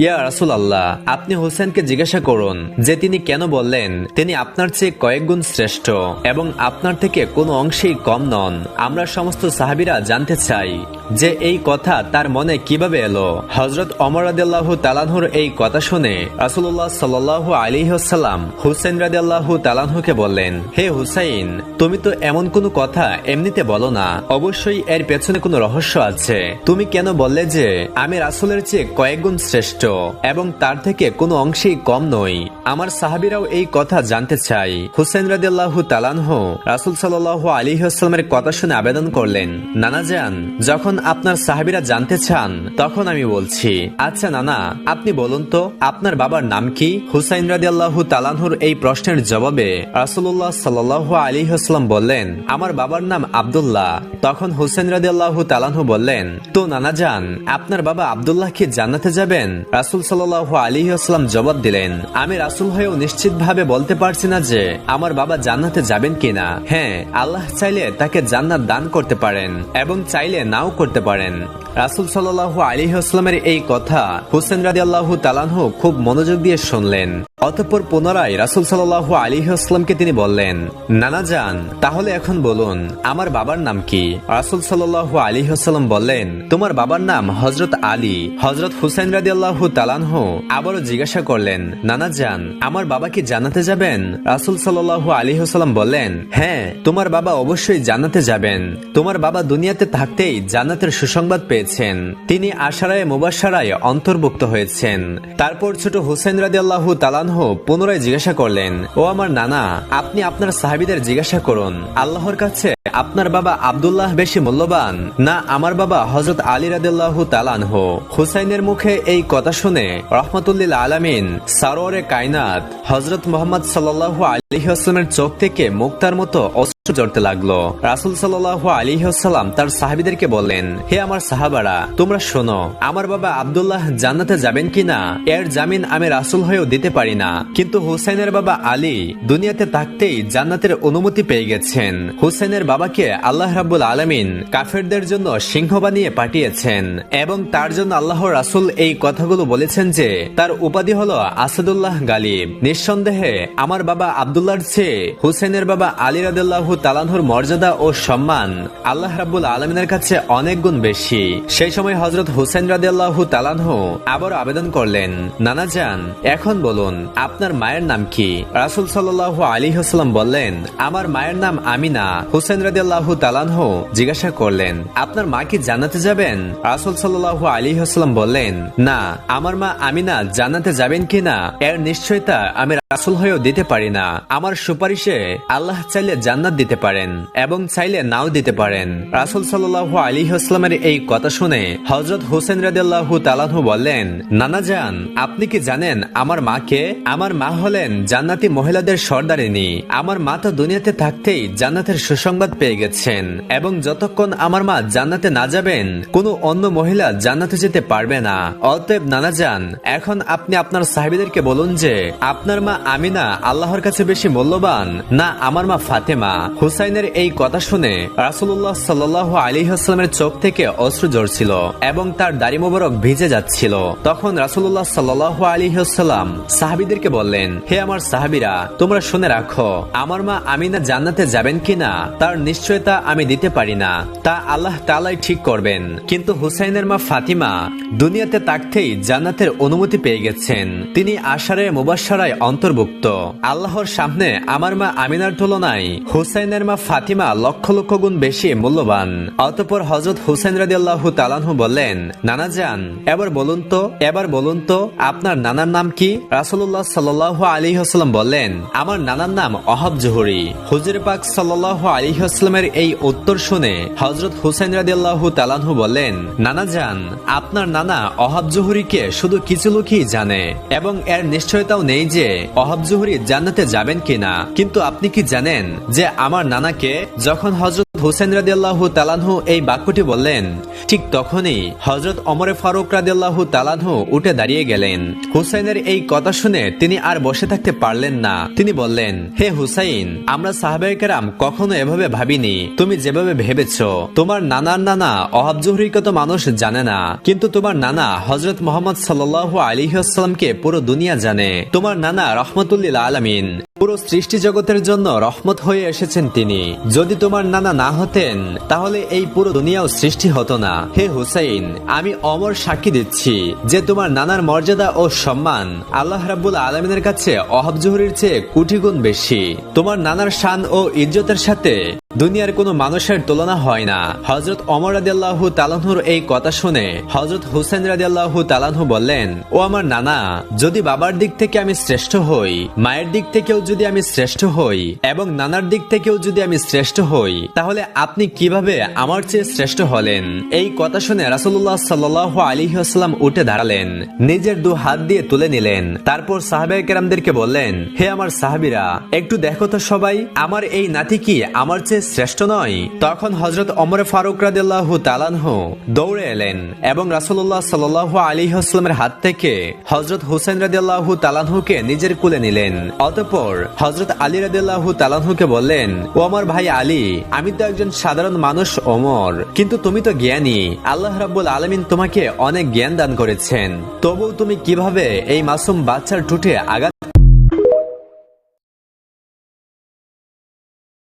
ইয়া রাসূলুল্লাহ, আপনি হুসেনকে জিজ্ঞাসা করুন যে তিনি কেন বললেন তিনি আপনার চেয়ে কয়েক গুণ শ্রেষ্ঠ এবং আপনার থেকে কোনো অংশেই কম নন। আমরা সমস্ত সাহাবীরা জানতে চাই যে এই কথা তার মনে কিভাবে এলো। হযরত ওমর রাদিয়াল্লাহু তাআলা আনহুর এই কথা শুনে রাসূলুল্লাহ সাল্লাল্লাহু আলাইহি ওয়াসাল্লাম হুসেন রাদিয়াল্লাহু তাআলা আনহুকে বললেন, হে হুসাইন, তুমি তো এমন কোনো কথা এমনিতে বলো না, অবশ্যই এর পেছনে কোনো রহস্য আছে। তুমি কেন বললে যে আমি রাসূলের চেয়ে কয়েক গুণ শ্রেষ্ঠ এবং তার থেকে কোনো অংশেই কম নই? আমার সাহাবীরাও এই কথা জানতে চাই। হুসেন রাদিয়াল্লাহু তাআলা আনহু রাসূল সাল্লাল্লাহু আলাইহি ওয়াসাল্লামের কথা শুনে আবেদন করলেন, নানা যান, যখন আপনার সাহাবীরা জানতে চান তখন আমি বলছি। আচ্ছা নানা, আপনি বলুন তো আপনার বাবার নাম কি? হুসাইন রাদিয়াল্লাহু তাআলা আনহুর এই প্রশ্নের জবাবে রাসূলুল্লাহ সাল্লাল্লাহু আলাইহি ওয়াসাল্লাম বললেন, আমার বাবার নাম আব্দুল্লাহ। তখন হুসেন রাদিয়াল্লাহু তাআলা আনহু বললেন, তো নানা যান, আপনার বাবা আব্দুল্লাহ কি জান্নাতে যাবেন? রাসূল সাল্লাল্লাহু আলাইহি ওয়াসাল্লাম জবাব দিলেন, আমি রাসূল হয়েও নিশ্চিতভাবে বলতে পারছি না যে আমার বাবা জান্নাতে যাবেন কিনা। হ্যাঁ, আল্লাহ চাইলে তাকে জান্নাত দান করতে পারেন এবং চাইলে নাও করতে পারেন। রাসূল সাল্লাল্লাহু আলাইহি ওয়াসাল্লামের এই কথা হুসেন রাদিয়াল্লাহু তাআলা আনহু খুব মনোযোগ দিয়ে শুনলেন। অতঃপর পুনরায় রাসূল সাল্লাল্লাহু আলাইহি ওয়াসাল্লামকে তিনি বললেন, নানা যান, তাহলে এখন বলুন আমার বাবার নাম কি? রাসূল সাল্লাল্লাহু আলাইহি ওয়াসাল্লাম বললেন, তোমার বাবার নাম হযরত আলী। হযরত হুসাইন রাদিয়াল্লাহু তাআলা আনহু আবারও জিজ্ঞাসা করলেন, নানা যান, আমার বাবা কি জান্নাতে যাবেন? রাসূল সাল্লাল্লাহু আলাইহি ওয়াসাল্লাম বললেন, হ্যাঁ, তোমার বাবা অবশ্যই জান্নাতে যাবেন। তোমার বাবা দুনিয়াতে থাকতেই জান্নাতের সুসংবাদ পেয়েছেন, তিনি আশারায়ে মুবাশশারায়ে অন্তর্ভুক্ত হয়েছেন। তারপর ছোট হুসেন রাদিয়াল্লাহু তাআলা আনহু পুনরায় জিজ্ঞাসা করলেন, ও আমার নানা, আপনি আপনার সাহাবীদের জিজ্ঞাসা করুন আল্লাহর কাছে আপনার বাবা আব্দুল্লাহ বেশি মূল্যবান না আমার বাবা হযরত আলী রাদিয়াল্লাহু তাআলা আনহু? হুসাইনের মুখে এই কথা শুনে রাহমাতুল্লিল আলামিন সারওয়ারে কায়নাত হযরত মুহাম্মদ সাল্লাল্লাহু আলাইহি ওয়াসাল্লামের চোখ থেকে মুক্তার মতো অশ্রু ঝরতে লাগলো। রাসূল সাল্লাল্লাহু আলাইহি ওয়াসাল্লাম তার সাহাবীদেরকে বললেন, হে আমার সাহাবারা, তোমরা শোনো, আমার বাবা আব্দুল্লাহ জান্নাতে যাবেন কিনা এর জামিন আমি রাসূল হয়েও দিতে পারি না, কিন্তু হুসাইনের বাবা আলী দুনিয়াতে থাকতেই জান্নাতের অনুমতি পেয়ে গেছেন। হুসাইনের বাবাকে আল্লাহ রাব্বুল আলামিন কাফেরদের জন্য সিংহ বানিয়ে পাঠিয়েছেন এবং তার জন্য আল্লাহর রাসূল এই কথাগুলো বলেছেন যে তার উপাধি হলো আসাদুল্লাহ গালিব। নিঃসন্দেহে আমার বাবা আব্দুল্লাহর চেয়ে হুসাইনের বাবা আলী রাদিয়াল্লাহু তাআলা আনহুর মর্যাদা ও সম্মান আল্লাহ রাব্বুল আলামিনের কাছে অনেক গুণ বেশি। সেই সময় হযরত হুসাইন রাদিয়াল্লাহু তাআলা আনহু আবার আবেদন করলেন, নানা যান, এখন বলুন আপনার মায়ের নাম কি? রাসূল সাল্লাল্লাহু আলাইহি ওয়াসাল্লাম বললেন, আমার মায়ের নাম আমিনা। হুসাইন রাদিয়াল্লাহু তাআলা আনহু জিজ্ঞাসা করলেন, আপনার মা কি জান্নাতে যাবেন? রাসূল সাল্লাল্লাহু আলাইহি ওয়াসাল্লাম বললেন, না, আমার মা আমিনা জান্নাতে যাবেন কিনা এর নিশ্চয়তা আমি রাসূল হয়েও দিতে পারি না। আমার সুপারিশে আল্লাহ চাইলে জান্নাত দিতে পারেন এবং চাইলে নাও দিতে পারেন। রাসূল সাল্লাল্লাহু আলাইহি ওয়াসাল্লামের এই কথা শুনে হযরত হুসাইন রাদিয়াল্লাহু তাআলা আনহু বললেন, নানা যান, আপনি কি জানেন আমার মাকে? আমার মা হলেন জান্নাতি মহিলাদের সর্দারিনী। আমার মা তো দুনিয়াতে থাকতেই জান্নাতের সুসংবাদ পেয়ে গেছেন এবং যতক্ষণ আমার মা জান্নাতে না যাবেন কোনো অন্য মহিলা জান্নাতে যেতে পারবে না। অতএব নানা যান, এখন আপনি আপনার সাহাবীদেরকে বলুন যে আপনার মা আমিনা আল্লাহর কাছে বেশি মূল্যবান না আমার মা ফাতেমা? হুসাইনের এই কথা শুনে রাসূলুল্লাহ সাল্লাল্লাহু আলাইহি ওয়াসাল্লামের চোখ থেকে অশ্রু ঝরছিল এবং তার দাড়ি মোবারক ভিজে যাচ্ছিল। তখন রাসূলুল্লাহ সাল্লাল্লাহু আলাইহি ওয়াসাল্লাম সাহাবীদেরকে বললেন, হে আমার সাহাবীরা, তোমরা শুনে রাখো, আমার মা আমিনা জান্নাতে যাবেন কিনা তার নিশ্চয়তা আমি দিতে পারি না, তা আল্লাহ তাআলাই ঠিক করবেন। কিন্তু হুসাইনের মা ফাতিমা দুনিয়াতে থাকতেই জান্নাতের অনুমতি পেয়ে গেছেন, তিনি আশারায়ে মুবাশশারায়ে অন্তর্ভুক্ত। আল্লাহর সামনে আমার মা আমিনার তুলনায় হুসাইনের মা ফাতিমা লক্ষ লক্ষ গুণ বেশি মূল্যবান। অতঃপর হযরত হুসাইন রাদিয়াল্লাহু তাআলা আনহু বললেন, নানা যান, এবার বলুন তো আপনার নানার নাম কি? রাসূলুল্লাহ সাল্লাল্লাহু আলাইহি ওয়াসাল্লাম বললেন, আমার নানার নাম ওহাব জুহরি। হুজুর পাক সাল্লাল্লাহু আলাইহি ওয়াসাল্লামের এই উত্তর শুনে হযরত হুসাইন রাদিয়াল্লাহু তাআলা আনহু বললেন, নানা যান, আপনার নানা ওহাব জুহরিকে শুধু কিছু লোকই জানে এবং এর নিশ্চয়তাও নেই যে ওহাব জুহরি জান্নাতে যাবেন কিনা। কিন্তু আপনি কি জানেন যে আমার নানাকে যখন হযরত হুসেন রাদিয়াল্লাহু তাআলাহু এই বাক্যটি বললেন, ঠিক তখনই হযরত ওমর ফারুক রাদিয়াল্লাহু তাআলাহু উঠে দাঁড়িয়ে গেলেন। হুসাইনের এই কথা শুনে তিনি আর বসে থাকতে পারলেন না। তিনি বললেন, হে হুসাইন, আমরা সাহাবায়ে কেরাম কখনো এভাবে ভাবিনি তুমি যেভাবে ভেবেছো। তোমার নানার নানা ওহাব জুহরিকে তো মানুষ জানে না, কিন্তু তোমার নানা হযরত মুহাম্মদ সাল্লাল্লাহু আলাইহি ওয়াসাল্লামকে পুরো দুনিয়া জানে। তোমার নানা রাহমাতুল আলামিন, পুরো সৃষ্টি জগতের জন্য রহমত হয়ে এসেছেন তিনি। যদি তোমার নানা না হতেন তাহলে এই পুরো দুনিয়াও সৃষ্টি হতো না। হে হুসাইন, আমি অমর সাক্ষী দিচ্ছি যে তোমার নানার মর্যাদা ও সম্মান আল্লাহ রাব্বুল আলামিনের কাছে ওহাব জুহরির চেয়ে কোটি গুণ বেশি। তোমার নানার শান ও ইজ্জতের সাথে দুনিয়ার কোনো মানুষের তুলনা হয় না। হযরত ওমর রাদিয়াল্লাহু তাআলাহুর এই কথা শুনে হযরত হুসেন রাদিয়াল্লাহু তাআলাহু বললেন, ও আমার নানা, যদি বাবার দিক থেকে আমি শ্রেষ্ঠ হই, মায়ের দিক থেকেও যদি আমি শ্রেষ্ঠ হই এবং নানার দিক থেকেও যদি আমি শ্রেষ্ঠ হই, তাহলে আপনি কিভাবে আমার চেয়ে শ্রেষ্ঠ হলেন? এই কথা শুনে রাসূলুল্লাহ সাল্লাল্লাহু আলাইহি ওয়াসাল্লাম উঠে দাঁড়ালেন, নিজের দু হাত দিয়ে তুলে নিলেন। তারপর সাহাবায়ে কেরামদেরকে বললেন, হে আমার সাহাবীরা, একটু দেখো তো সবাই, আমার এই নাতি কি আমার চেয়ে শ্রেষ্ঠ নয়? তখন হযরত ওমর ফারুক রাদিয়াল্লাহু তাআলাহু দৌড়ে এলেন এবং রাসূলুল্লাহ সাল্লাল্লাহু আলাইহি ওয়াসাল্লামের হাত থেকে হযরত হুসাইন রাদিয়াল্লাহু তাআলাহুকে নিজের কোলে নিলেন। অতঃপর হযরত আলী রাদিয়াল্লাহু তাআলাহুকে বললেন, ও আমার ভাই আলী, আমি তো একজন সাধারণ মানুষ ওমর, কিন্তু তুমি তো জ্ঞানী। আল্লাহ রাব্বুল আলামিন তোমাকে অনেক জ্ঞান দান করেছেন, তবুও তুমি কিভাবে এই মাসুম বাচ্চার ঠোঁটে আঘাত